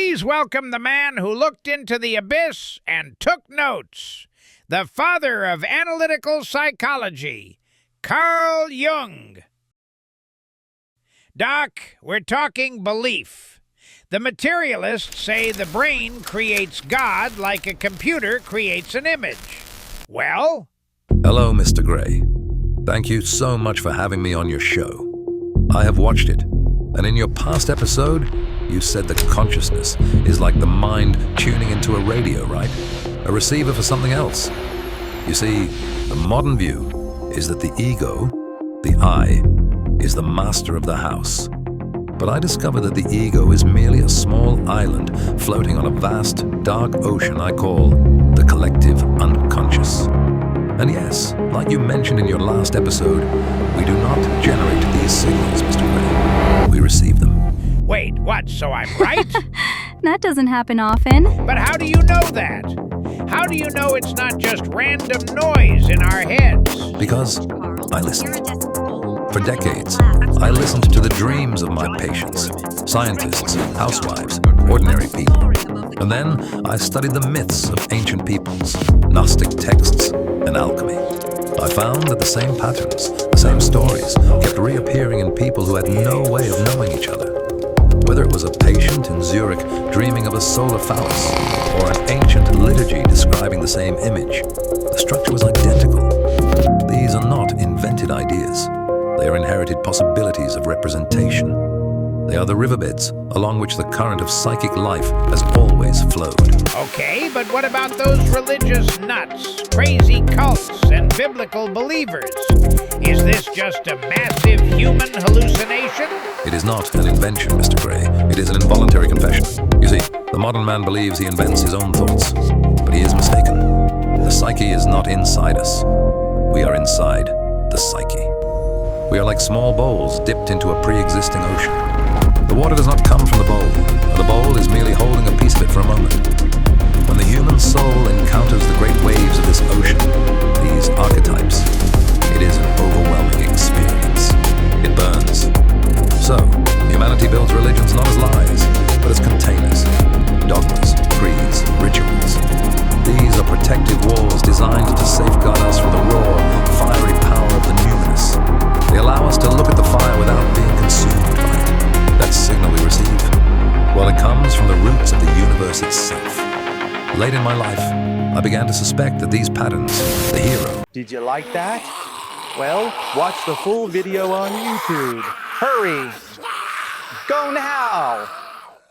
Please welcome the man who looked into the abyss and took notes, the father of analytical psychology, Carl Jung. Doc, we're talking belief. The materialists say the brain creates God like a computer creates an image. Well? Hello, Mr. Gray. Thank you so much for having me on your show. I have watched it, and in your past episode, you said that consciousness is like the mind tuning into a radio, right? A receiver for something else. You see, the modern view is that the ego, the I, is the master of the house. But I discovered that the ego is merely a small island floating on a vast, dark ocean I call the collective unconscious. And yes, like you mentioned in your last episode, we do not generate these signals, Mr. Gray. We receive them. Wait, what? So I'm right? That doesn't happen often. But how do you know that? How do you know it's not just random noise in our heads? Because I listened. For decades, I listened to the dreams of my patients, scientists, housewives, ordinary people. And then I studied the myths of ancient peoples, Gnostic texts, and alchemy. I found that the same patterns, the same stories, kept reappearing in people who had no way of knowing each other. Whether it was a patient in Zurich dreaming of a solar phallus, or an ancient liturgy describing the same image, the structure was identical. These are not invented ideas. They are inherited possibilities of representation. They are the riverbeds along which the current of psychic life has always flowed. Okay, but what about those religious nuts, crazy cults, and biblical believers? Is this just a massive human hallucination? It is not an invention, Mr. Gray. It is an involuntary confession. You see, the modern man believes he invents his own thoughts, but he is mistaken. The psyche is not inside us. We are inside the psyche. We are like small bowls dipped into a pre-existing ocean. The water does not come from the bowl, and the bowl is merely holding a piece of it for a moment. When the human soul encounters the great waves of this ocean, these archetypes, it is an overwhelming experience. It burns. So, humanity builds religions not as lies, but as containers. Dogmas, creeds, rituals. These are protective walls designed to safeguard us from the raw, fiery power of the numinous. They allow us to look at the fire without being consumed by it. That signal we receive, well, it comes from the roots of the universe itself. Late in my life, I began to suspect that these patterns, the hero... Did you like that? Well, watch the full video on YouTube. Hurry! Go now!